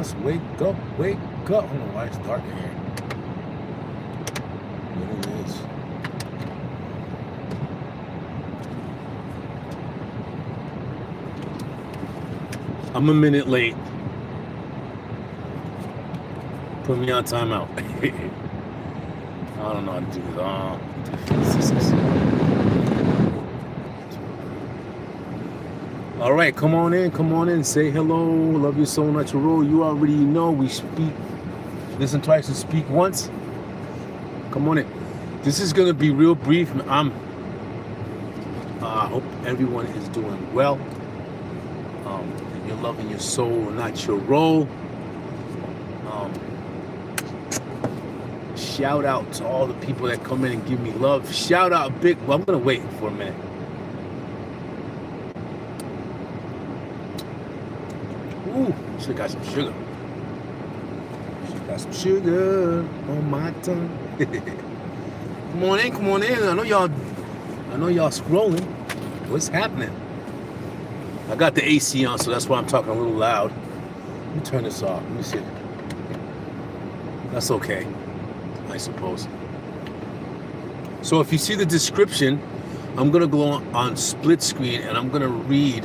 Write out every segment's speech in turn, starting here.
must wake up, wake up. I don't know why it's dark in here. But it is. I'm a minute late. Put me on timeout. I don't know how to do this. All right, come on in, say hello. Love you so much. You already know we speak, listen twice and speak once. Come on in. This is gonna be real brief. I hope everyone is doing well. You're loving your soul, not your role. Shout out to all the people that come in and give me love. Shout out big. Well, I'm gonna wait for a minute. Ooh, should got some sugar. Got some sugar on my tongue. Come on in. I know y'all scrolling. What's happening? I got the AC on, so that's why I'm talking a little loud. Let me turn this off. Let me see. That's okay, I suppose. So if you see the description, I'm gonna go on split screen and I'm gonna read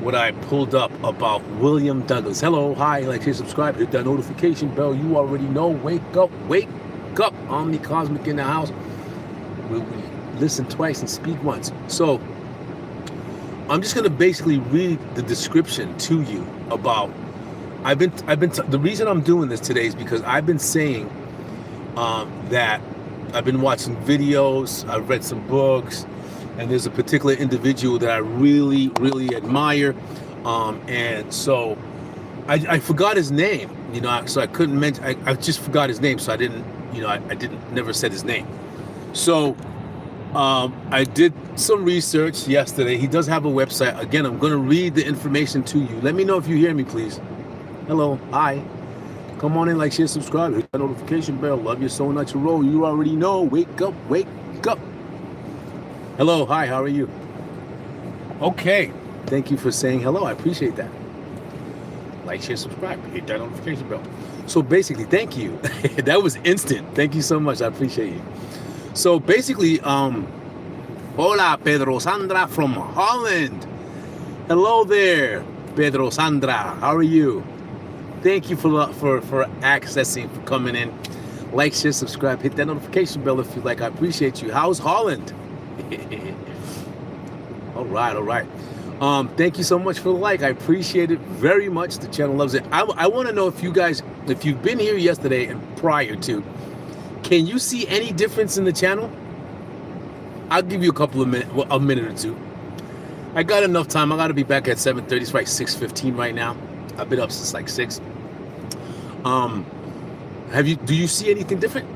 what I pulled up about William Douglas. Hello, hi, like, share, subscribe, hit that notification bell. You already know. Wake up. Omni Cosmic in the house. We listen twice and speak once. So I'm just gonna basically read the description to you about. The reason I'm doing this today is because I've been saying that I've been watching videos, I've read some books, and there's a particular individual that I really, really admire, and so I forgot his name, so I couldn't mention. I just forgot his name, so I didn't, never said his name. So I did some research yesterday. He does have a website. Again, I'm going to read the information to you. Let me know if you hear me, please. Hello, hi. Come on in, like, share, subscribe, hit that notification bell. Love your soul, not your role. You already know. Wake up. Hello, hi, how are you? Okay, thank you for saying hello. I appreciate that. Like, share, subscribe, hit that notification bell. So basically, thank you. That was instant. Thank you so much. I appreciate you. So basically, hola, Pedro Sandra from Holland. Hello there, Pedro Sandra. How are you? Thank you for accessing, for coming in. Like, share, subscribe, hit that notification bell if you like. I appreciate you. How's Holland? All right. Thank you so much for the like. I appreciate it very much. The channel loves it. I want to know if you guys, if you've been here yesterday and prior to, can you see any difference in the channel? I'll give you a minute or two. I got enough time. I got to be back at 7:30. It's like 6:15 right now. I've been up since like 6. Do you see anything different?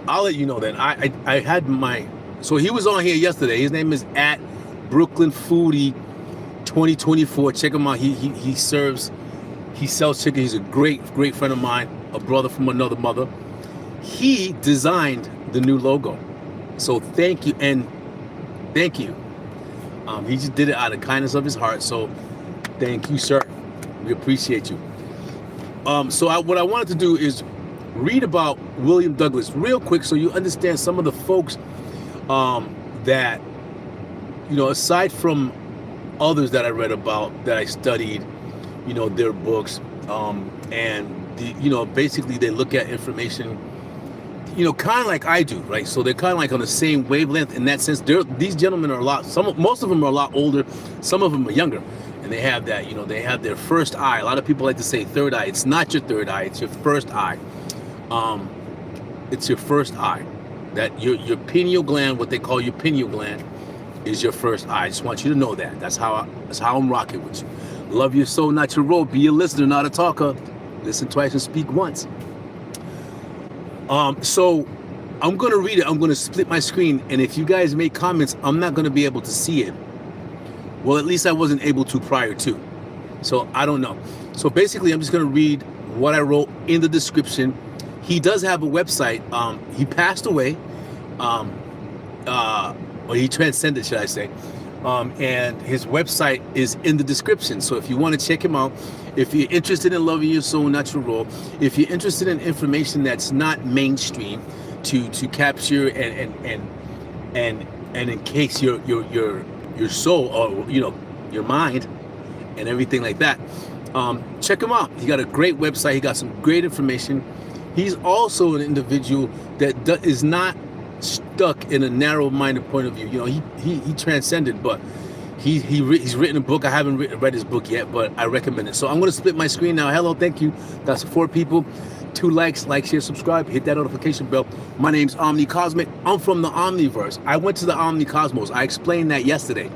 I'll let you know then. I had so he was on here yesterday. His name is at Brooklyn Foodie 2024. Check him out. He sells chicken. He's a great friend of mine, a brother from another mother. He designed the new logo. So thank you. He just did it out of kindness of his heart. So thank you, sir. We appreciate you. What I wanted to do is read about William Douglas real quick so you understand some of the folks that, aside from others that I read about, that I studied, their books, and basically they look at information, kind of like I do, right? So they're kind of like on the same wavelength in that sense. These gentlemen are most of them are a lot older, some of them are younger. And they have that, they have their first eye. A lot of people like to say third eye. It's not your third eye, it's your first eye. It's your first eye. That your pineal gland, what they call your pineal gland, is your first eye. I just want you to know that. That's how I'm rocking with you. Love your soul, not your role. Be a listener, not a talker. Listen twice and speak once. So I'm gonna read it. I'm gonna split my screen, and if you guys make comments, I'm not gonna be able to see it. Well, at least I wasn't able to prior to. So I don't know. So basically, I'm just going to read what I wrote in the description. He does have a website. He passed away, or he transcended, should I say. And his website is in the description. So if you want to check him out, if you're interested in loving your soul, not your role, if you're interested in information that's not mainstream, to capture and encase your soul, or your mind and everything like that, check him out. He got a great website. He got some great information. He's also an individual that is not stuck in a narrow-minded point of view. He transcended, but he's written a book. I haven't read his book yet, but I recommend it. So I'm going to split my screen now. Hello, thank you. Got some 4 people. 2 likes, like, share, subscribe, hit that notification bell. My name's Omni Cosmic. I'm from the Omniverse. I went to the Omni Cosmos. I explained that yesterday,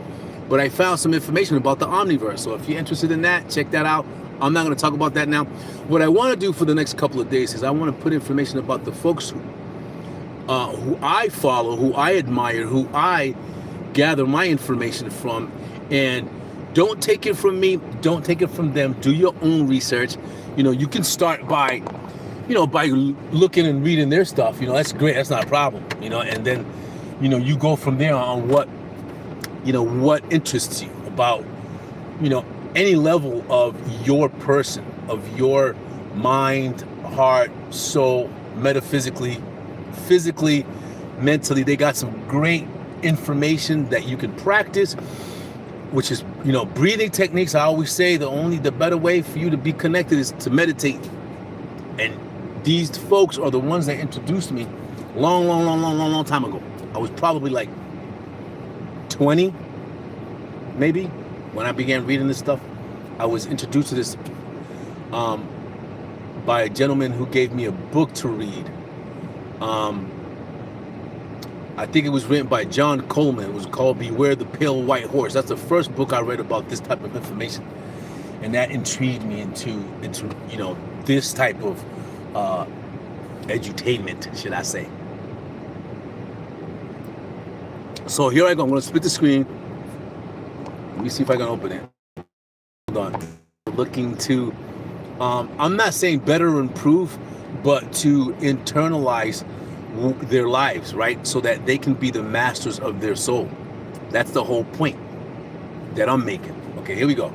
but I found some information about the Omniverse. So if you're interested in that, check that out. I'm not going to talk about that now. What I want to do for the next couple of days is I want to put information about the folks who I follow, who I admire, who I gather my information from. And don't take it from me, don't take it from them. Do your own research. You can start by looking and reading their stuff. That's great. That's not a problem. And then you go from there on what interests you about any level of your person, of your mind, heart, soul, metaphysically, physically, mentally. They got some great information that you can practice, which is breathing techniques. I always say the better way for you to be connected is to meditate. And these folks are the ones that introduced me long time ago. I was probably like 20, maybe, when I began reading this stuff. I was introduced to this by a gentleman who gave me a book to read. I think it was written by John Coleman. It was called Beware the Pale White Horse. That's the first book I read about this type of information. And that intrigued me into this type of edutainment, should I say. So here I go. I'm going to split the screen. Let me see if I can open it. Hold on. Looking to, I'm not saying better improve, but to internalize their lives, right? So that they can be the masters of their soul. That's the whole point that I'm making. Okay, here we go.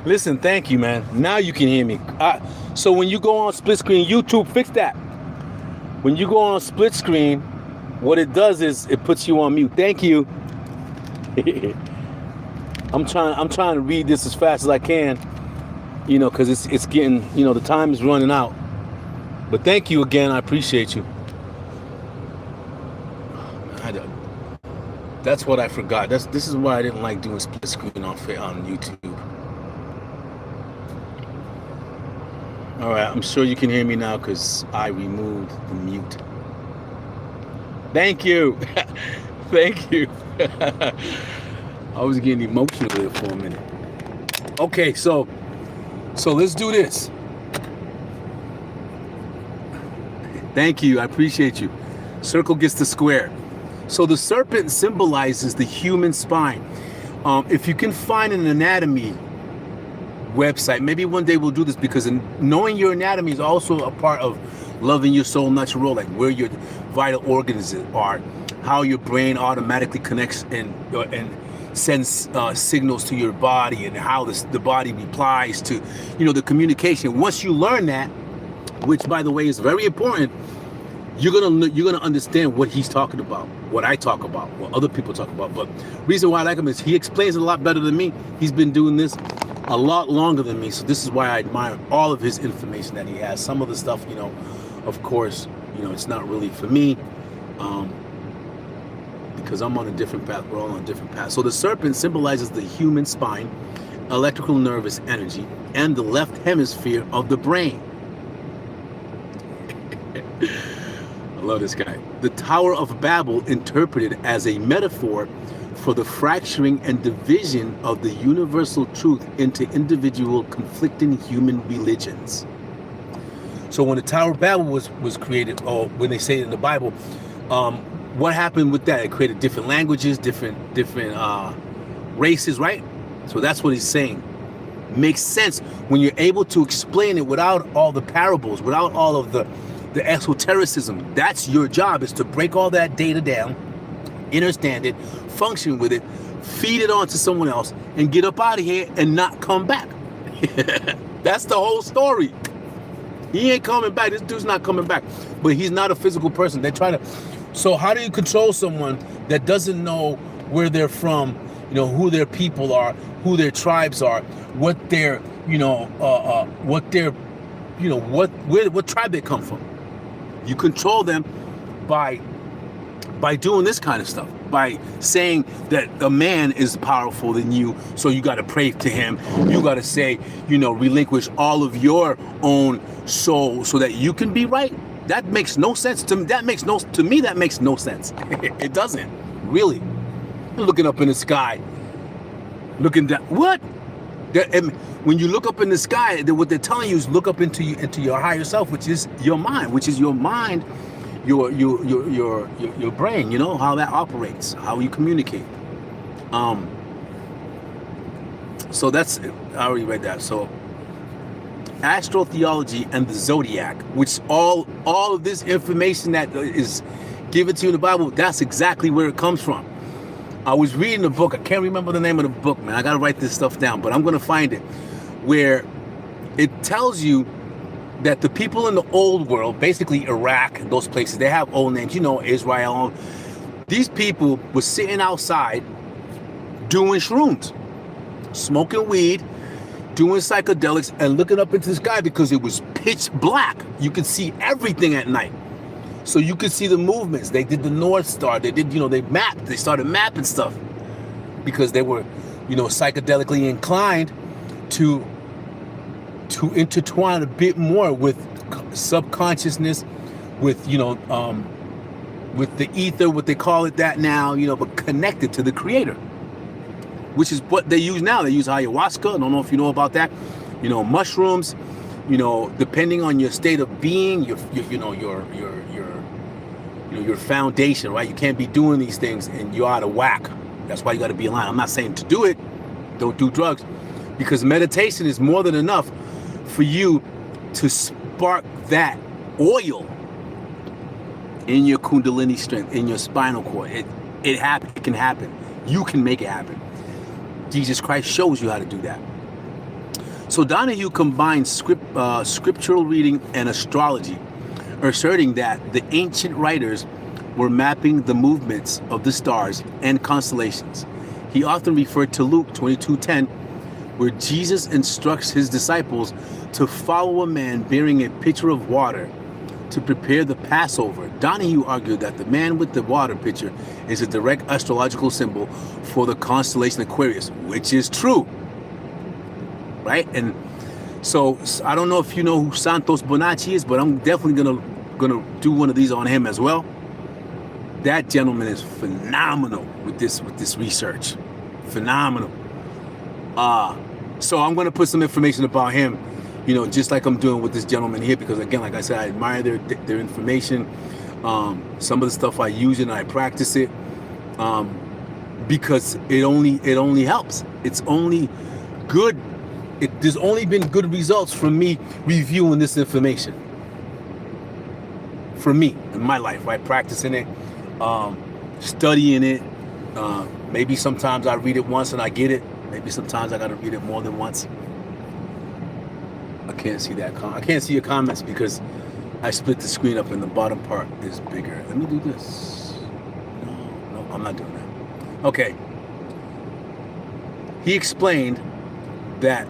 Listen, thank you, man. Now you can hear me. So when you go on split screen, YouTube, fix that. When you go on split screen, what it does is it puts you on mute. Thank you. I'm trying to read this as fast as I can, you know, because it's getting, you know, the time is running out. But thank you again. I appreciate you. That's what I forgot. This is why I didn't like doing split screen on YouTube. All right, I'm sure you can hear me now because I removed the mute. Thank you. Thank you. I was getting emotional there for a minute. Okay, so let's do this. Thank you. I appreciate you. Circle gets the square. So the serpent symbolizes the human spine. If you can find an anatomy website, maybe one day we'll do this, because knowing your anatomy is also a part of loving your soul natural, like where your vital organs are, how your brain automatically connects and sends signals to your body, and how the body replies to, you know, the communication. Once you learn that, which by the way is very important, you're gonna understand what he's talking about, what I talk about, what other people talk about. But reason why I like him is he explains it a lot better than me. He's been doing this a lot longer than me, so this is why I admire all of his information that he has. Some of the stuff, you know, of course, you know, it's not really for me, because I'm on a different path. We're all on a different path. So the serpent symbolizes the human spine, electrical nervous energy, and the left hemisphere of the brain. I love this guy. The Tower of Babel, interpreted as a metaphor for the fracturing and division of the universal truth into individual conflicting human religions. So when the Tower of Babel was created, or when they say it in the Bible, what happened with that? It created different languages, different races, right? So that's what he's saying. Makes sense when you're able to explain it without all the parables, without all of the esotericism. That's your job, is to break all that data down, understand it, function with it, feed it on to someone else, and get up out of here and not come back. That's the whole story. He ain't coming back. This dude's not coming back. But he's not a physical person. They try to. So how do you control someone that doesn't know where they're from, you know, who their people are, who their tribes are, what their, you know, what their, you know, what tribe they come from? You control them by doing this kind of stuff, by saying that a man is powerful than you, so you got to pray to him. You got to say, you know, relinquish all of your own soul so that you can be right. That makes no sense to me. That makes no sense. It doesn't, really. You're looking up in the sky, looking down. What? And when you look up in the sky, what they're telling you is look up into your higher self, which is your mind, your brain. You know how that operates, how you communicate. So that's, I already read that. So astrotheology and the zodiac, which all of this information that is given to you in the Bible, that's exactly where it comes from. I was reading a book. I can't remember the name of the book, man. I got to write this stuff down, but I'm going to find it, where it tells you that the people in the old world, basically Iraq, those places, they have old names, you know, Israel. These people were sitting outside doing shrooms, smoking weed, doing psychedelics, and looking up into the sky because it was pitch black. You could see everything at night. So you could see the movements. They did the North Star. They did, you know, they mapped. They started mapping stuff because they were, you know, psychedelically inclined to intertwine a bit more with subconsciousness, with, you know, with the ether, what they call it that now, you know, but connected to the creator, which is what they use now. They use ayahuasca. I don't know if you know about that. You know, mushrooms, you know, depending on your state of being, your foundation, right? You can't be doing these things and you're out of whack. That's why you got to be in line. I'm not saying to do it. Don't do drugs, because meditation is more than enough for you to spark that oil in your kundalini strength, in your spinal cord. It can happen. You can make it happen. Jesus Christ shows you how to do that. So Donahue combines scriptural reading and astrology, asserting that the ancient writers were mapping the movements of the stars and constellations. He often referred to Luke 22:10, where Jesus instructs his disciples to follow a man bearing a pitcher of water to prepare the Passover. Donahue argued that the man with the water pitcher is a direct astrological symbol for the constellation Aquarius, which is true, right? And so I don't know if you know who Santos Bonacci is, but I'm definitely gonna do one of these on him as well. That gentleman is phenomenal with this research, phenomenal. So I'm gonna put some information about him, you know, just like I'm doing with this gentleman here, because again, like I said, I admire their information. Some of the stuff I use it and I practice it, because it only helps. It's only good. There's only been good results from me reviewing this information. For me, in my life, right? Practicing it, studying it. Maybe sometimes I read it once and I get it. Maybe sometimes I got to read it more than once. I can't see that. I can't see your comments because I split the screen up and the bottom part is bigger. Let me do this. No, I'm not doing that. Okay. He explained that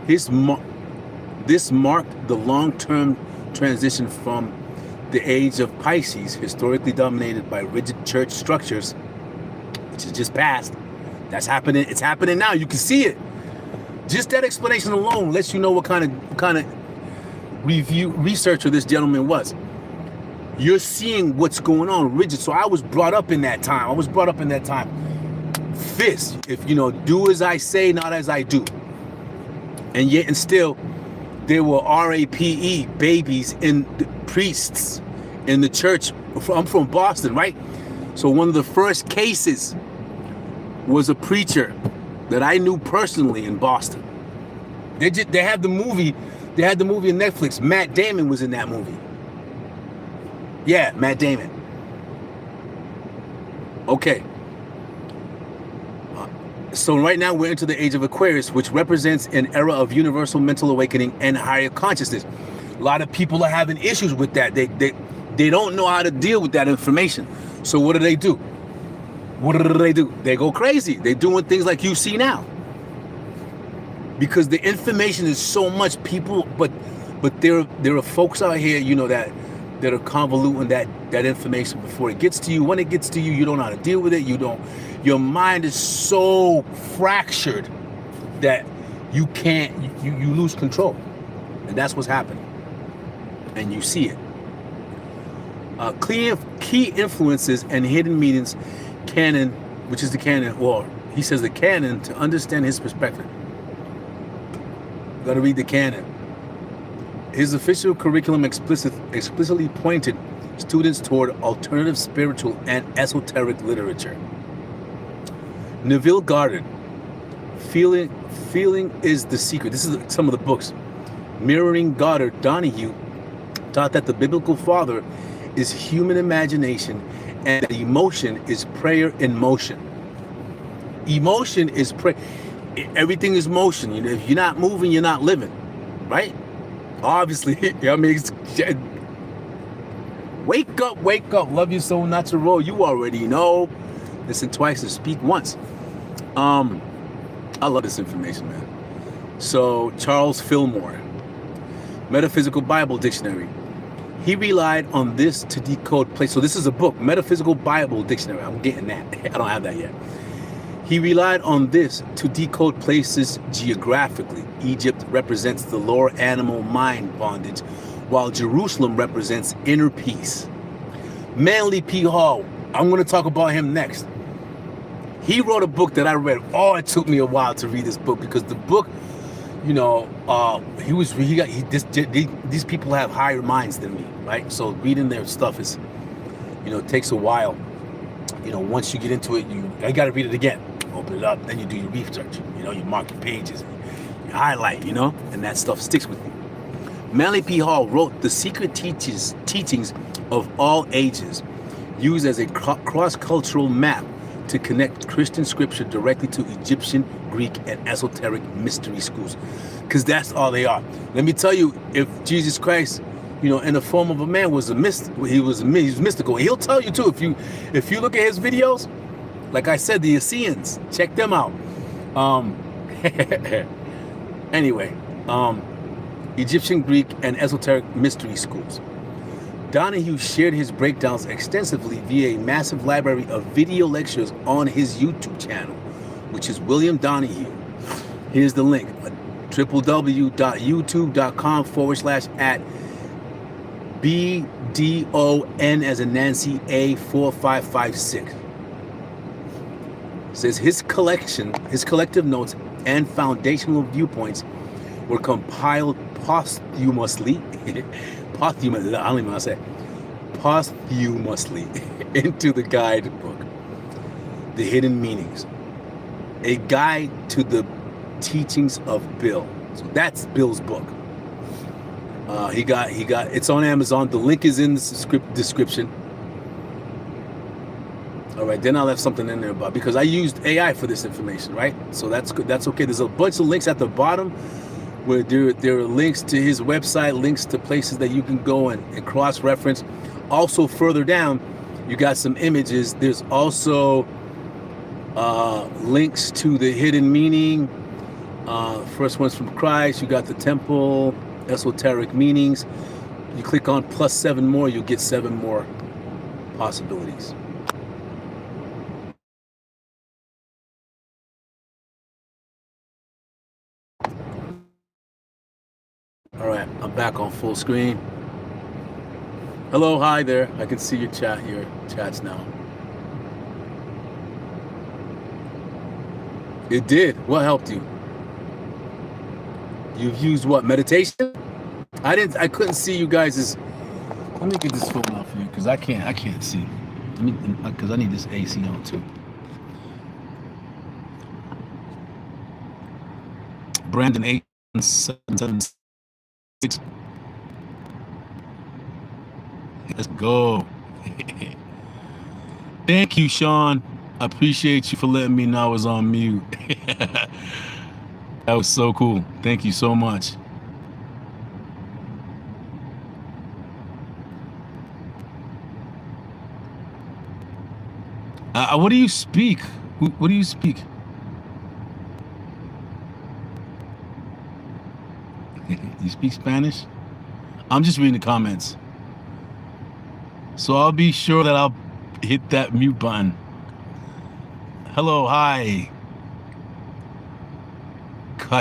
this marked the long-term transition from the age of Pisces, historically dominated by rigid church structures, which is just past. That's happening. It's happening now. You can see it. Just that explanation alone lets you know what kind of researcher this gentleman was. You're seeing what's going on, rigid. So I was brought up in that time. Fist, if you know, do as I say, not as I do. And yet and still, there were RAPE babies in the priests in the church. I'm from Boston, right? So one of the first cases was a preacher that I knew personally in Boston. They had the movie. They had the movie on Netflix. Matt Damon was in that movie. Yeah, Matt Damon. Okay. So right now we're into the Age of Aquarius, which represents an era of universal mental awakening and higher consciousness. A lot of people are having issues with that. They don't know how to deal with that information. So what do? What do? They go crazy. They're doing things like you see now. Because the information is so much, people, but there are folks out here, you know, that are convoluting that information before it gets to you. When it gets to you, you don't know how to deal with it. Your mind is so fractured that you can't, you lose control. And that's what's happening. And you see it. Key influences and hidden meanings canon, which is the canon, or he says the canon, to understand his perspective. Got to read the canon. His official curriculum explicitly pointed students toward alternative spiritual and esoteric literature. Neville Goddard, Feeling is the Secret. This is some of the books. Mirroring Goddard, Donahue taught that the biblical father is human imagination and that emotion is prayer in motion. Emotion is prayer. Everything is motion. You know, if you're not moving, you're not living, right? Obviously, I mean, wake up. Love you so natural. You already know. Listen twice and speak once. I love this information, man. So Charles Fillmore, Metaphysical Bible Dictionary. He relied on this to decode place. So this is a book, Metaphysical Bible Dictionary. I'm getting that. I don't have that yet. He relied on this to decode places geographically. Egypt represents the lower animal mind bondage, while Jerusalem represents inner peace. Manly P. Hall, I'm going to talk about him next. He wrote a book that I read. Oh, it took me a while to read this book because the book, you know, these people have higher minds than me, right? So reading their stuff is, you know, it takes a while. You know, once you get into it, I got to read it again. Open it up, then you do your research. You know, you mark your pages, you highlight, you know, and that stuff sticks with you. Manly P. Hall wrote The Secret Teachings of All Ages, used as a cross-cultural map to connect Christian scripture directly to Egyptian, Greek, and esoteric mystery schools, because that's all they are. Let me tell you, if Jesus Christ, in the form of a man, was he was mystical. He'll tell you too. If you look at his videos, like I said, the Essenes, check them out. Anyway, Egyptian, Greek, and esoteric mystery schools. Donahue shared his breakdowns extensively via a massive library of video lectures on his YouTube channel, which is William Donahue. Here's the link: www.youtube.com/BDON as in Nancy A4556. Says his collective notes and foundational viewpoints were compiled posthumously into the guidebook, The Hidden Meanings, a guide to the teachings of Bill. So that's Bill's book. He got it's on Amazon. The link is in the description. All right, then I left something in there about, because I used AI for this information, right? So that's good. That's okay. There's a bunch of links at the bottom where there are links to his website, links to places that you can go and cross-reference. Also, further down, you got some images. There's also links to the hidden meaning. First one's from Christ. You got the temple, esoteric meanings. You click on +7 more, you'll get 7 more possibilities. All right, I'm back on full screen. Hello, hi there. I can see your chats now. It did. What helped you? You've used what? Meditation? I couldn't see you guys'. Let me get this phone off here because I can't see. Because I need this AC on too. Brandon 8776. Let's go. Thank you, Sean. I appreciate you for letting me know I was on mute. That was so cool. Thank you so much. What do you speak? What do you speak? You speak Spanish? I'm just reading the comments. So I'll be sure that I'll hit that mute button. Hello, hi.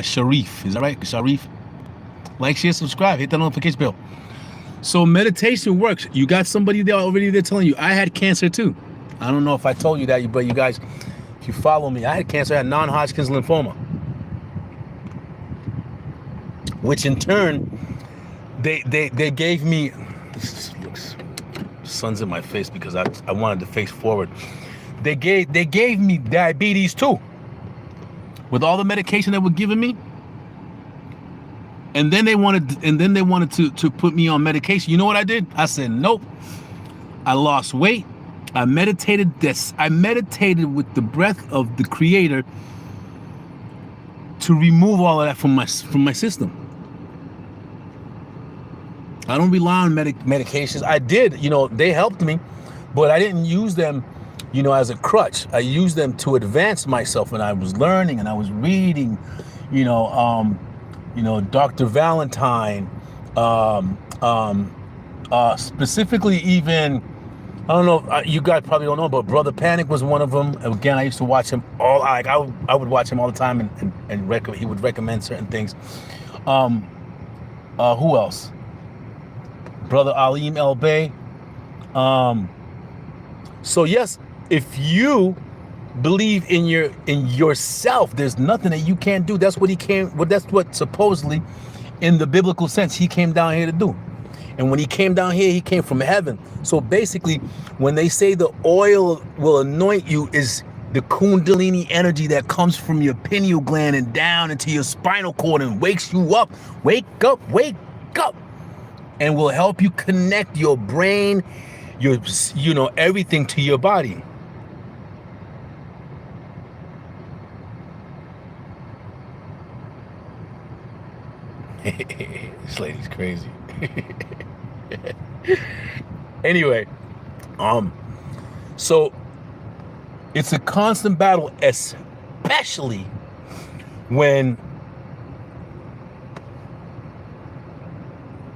Sharif, is that right? Sharif? Like, share, subscribe, hit that notification bell. So meditation works. You got somebody there already there telling you. I had cancer too. I don't know if I told you that, but you guys, if you follow me, I had cancer. I had non-Hodgkin's lymphoma. Which in turn, they gave me, this looks, sun's in my face because I wanted to face forward. They gave me diabetes too. With all the medication they were giving me. And then they wanted to put me on medication. You know what I did? I said, nope. I lost weight. I meditated with the breath of the Creator to remove all of that from my system. I don't rely on medications. I did, they helped me, but I didn't use them, as a crutch. I used them to advance myself, and I was learning and I was reading, Dr. Valentine, specifically even, I don't know, you guys probably don't know, but Brother Panic was one of them. Again, I used to watch him I would watch him all the time, and he would recommend certain things. Who else? Brother Alim El Bey. So yes, if you believe in yourself, there's nothing that you can't do. That's what supposedly, in the biblical sense, he came down here to do. And when he came down here, he came from heaven. So basically, when they say the oil will anoint you, is the Kundalini energy that comes from your pineal gland and down into your spinal cord and wakes you up. Wake up, and will help you connect your brain, your, everything to your body. This lady's crazy. Anyway, so it's a constant battle, especially when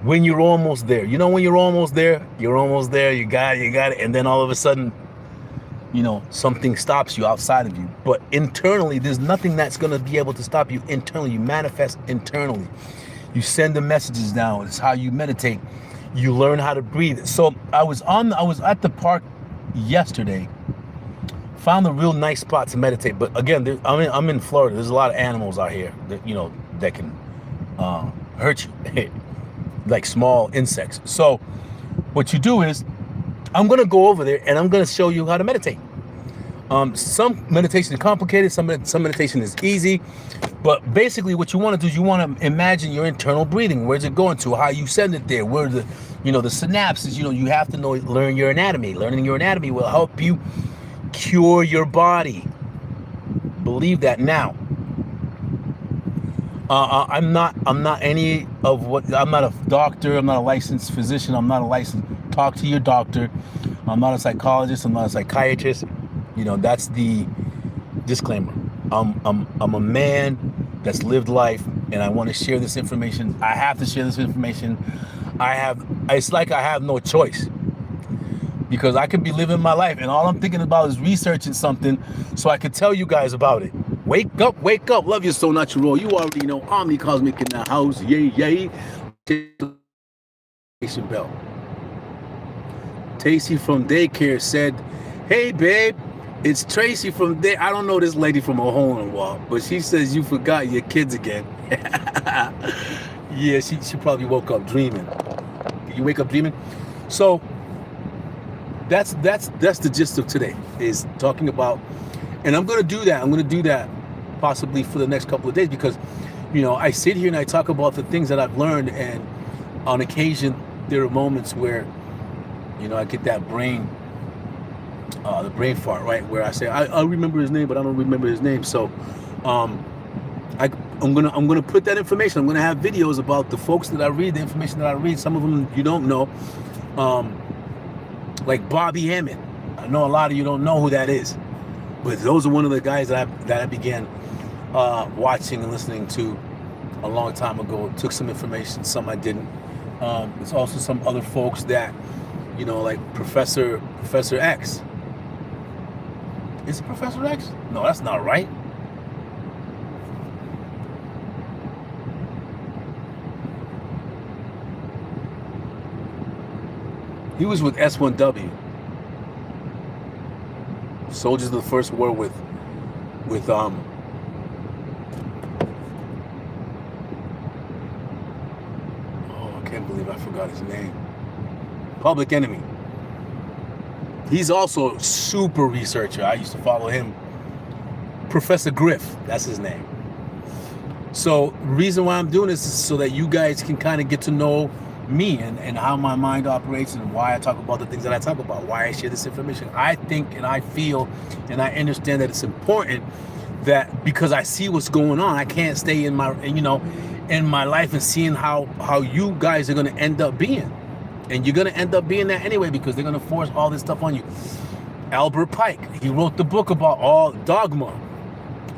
you're almost there. You know, when you're almost there, you got it, and then all of a sudden, you know, something stops you outside of you. But internally, there's nothing that's going to be able to stop you internally. You manifest internally. You send the messages down. It's how you meditate. You learn how to breathe. So I was at the park yesterday. Found a real nice spot to meditate. But again, I'm in Florida. There's a lot of animals out here that, you know, that can hurt you, like small insects. So what you do is, I'm going to go over there and I'm going to show you how to meditate. Some meditation is complicated, some meditation is easy, but basically what you want to do is you want to imagine your internal breathing. Where's it going to? How you send it there? Where the, you know, the synapses. You know, you have to learn your anatomy. Learning your anatomy will help you cure your body. Believe that. Now, I'm not any of what. I'm not a doctor. I'm not a licensed physician. I'm not a licensed. Talk to your doctor. I'm not a psychologist. I'm not a psychiatrist. You know, that's the disclaimer. I'm a man that's lived life, and I want to share this information. I have to share this information. It's like I have no choice, because I could be living my life and all I'm thinking about is researching something so I could tell you guys about it. Wake up, wake up. Love you so natural. You already know Omni Cosmic in the house. Yay, yay. Bell. Tacy from daycare said, "Hey babe, it's Tracy from day." I don't know this lady from a hole in the wall, but she says you forgot your kids again. Yeah, she probably woke up dreaming. You wake up dreaming? So that's the gist of today, is talking about, and I'm gonna do that possibly for the next couple of days, because, you know, I sit here and I talk about the things that I've learned, and on occasion there are moments where, you know, I get that brain the brain fart, right, where I say I remember his name, but I don't remember his name. So I'm gonna put that information. I'm gonna have videos about the folks that I read, the information that I read. Some of them you don't know, like Bobby Hammond. I know a lot of you don't know who that is, but those are one of the guys that I began watching and listening to a long time ago. Took some information, some I didn't. There's also some other folks that, you know, like Professor X. Is it Professor X? No, that's not right. He was with S1W. Soldiers of the First War with oh, I can't believe I forgot his name. Public Enemy. He's also a super researcher. I used to follow him. Professor Griff, that's his name. So the reason why I'm doing this is so that you guys can kind of get to know me and how my mind operates, and why I talk about the things that I talk about, why I share this information. I think and I feel and I understand that it's important, that because I see what's going on, I can't stay in my, you know, in my life and seeing how you guys are going to end up being. And you're going to end up being that anyway, because they're going to force all this stuff on you. Albert Pike, he wrote the book about all dogma.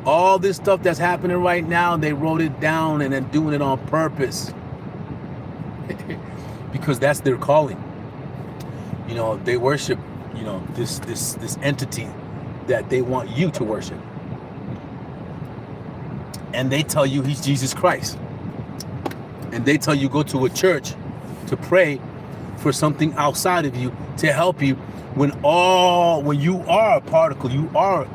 All this stuff that's happening right now, they wrote it down and they're doing it on purpose. Because that's their calling. You know, they worship, you know, this entity that they want you to worship. And they tell you he's Jesus Christ. And they tell you go to a church to pray for something outside of you to help you, when you are a particle, you are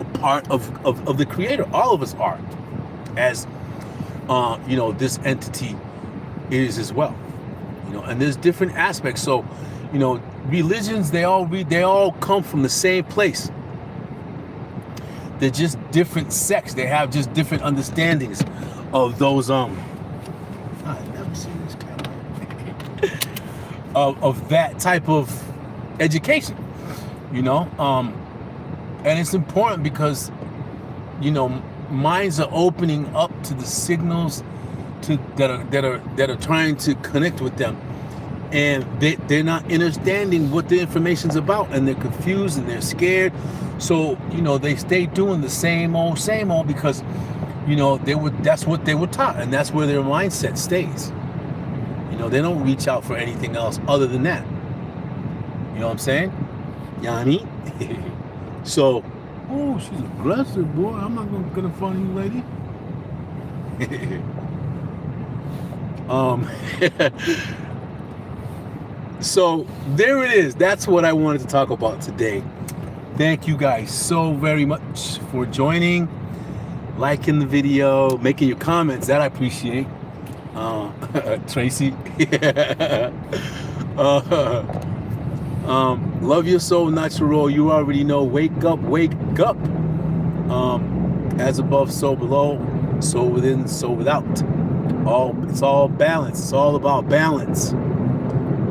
a part of the Creator. All of us are, as you know, this entity is as well. You know, and there's different aspects. So, you know, religions, they all come from the same place. They're just different sects. They have just different understandings of those I've never seen this camera. of that type of education, you know, and it's important because, you know, minds are opening up to the signals that are trying to connect with them, and they're not understanding what the information's about, and they're confused and they're scared. So they stay doing the same old because that's what they were taught, and that's where their mindset stays. They don't reach out for anything else other than that. You know what I'm saying? Yanni. So, oh, she's aggressive, boy. I'm not gonna find you, lady. So there it is. That's what I wanted to talk about today. Thank you guys so very much for joining, liking the video, making your comments. That I appreciate. Tracy. Love your soul, not your role. You already know. Wake up, wake up. As above, so below, so within, so without. It's all balance. It's all about balance.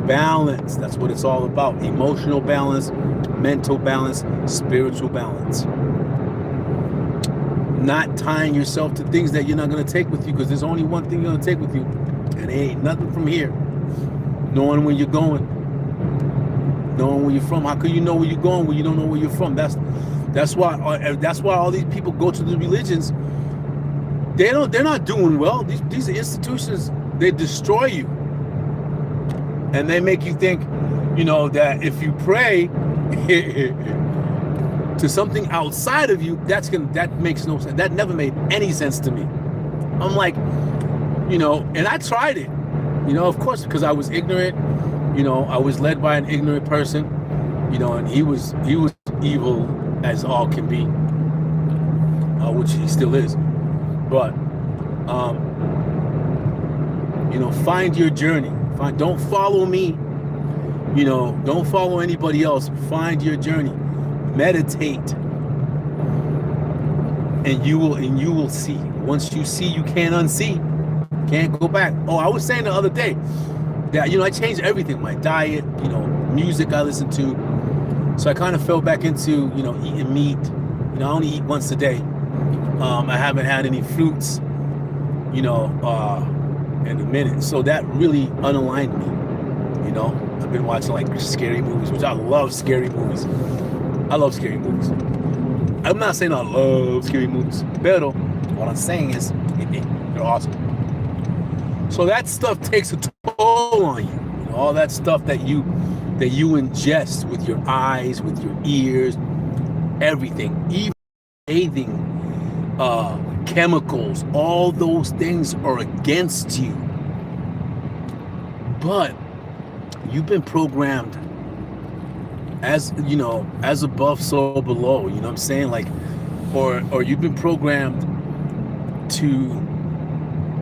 Balance. That's what it's all about. Emotional balance, mental balance, spiritual balance. Not tying yourself to things that you're not going to take with you, because there's only one thing you're going to take with you, and it ain't nothing from here. Knowing where you're going, knowing where you're from. How can you know where you're going when you don't know where you're from? That's why all these people go to the religions. They're not doing well. These institutions, they destroy you, and they make you think, that if you pray to something outside of you, that makes no sense. That never made any sense to me. I'm like, and I tried it, of course, because I was ignorant. I was led by an ignorant person, and he was evil as all can be, which he still is. But find your journey. Don't follow me. Don't follow anybody else. Find your journey. Meditate, and you will see. Once you see, you can't unsee. Can't go back. Oh, I was saying the other day that I changed everything. My diet, music I listen to. So I kind of fell back into eating meat. I only eat once a day. I haven't had any fruits, in a minute. So that really unaligned me. I've been watching like scary movies, which I love scary movies. I love scary movies. I'm not saying I love scary movies, pero what I'm saying is they're awesome. So that stuff takes a toll on you. All that stuff that you ingest with your eyes, with your ears, everything, even bathing, chemicals, all those things are against you. But you've been programmed as above, so below. You know what I'm saying? Like, or you've been programmed to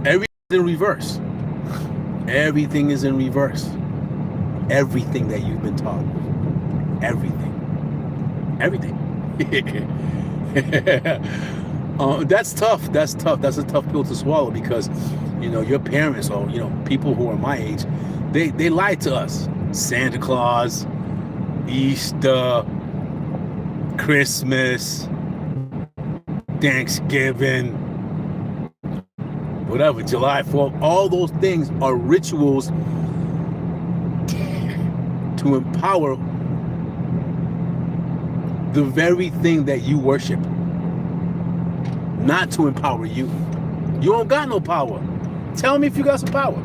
everything in reverse. Everything is in reverse. Everything that you've been taught. Everything. That's tough. That's tough. That's a tough pill to swallow, because your parents, or people who are my age, they lied to us. Santa Claus, Easter, Christmas, Thanksgiving, whatever, July 4th, all those things are rituals to empower the very thing that you worship, not to empower you. You don't got no power. Tell me if you got some power.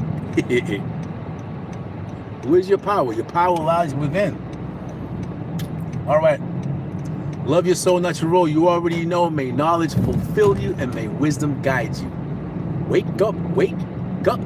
Where's your power? Your power lies within. All right. Love your soul, not your role. You already know. May knowledge fulfill you, and may wisdom guide you. Wake up, wake up.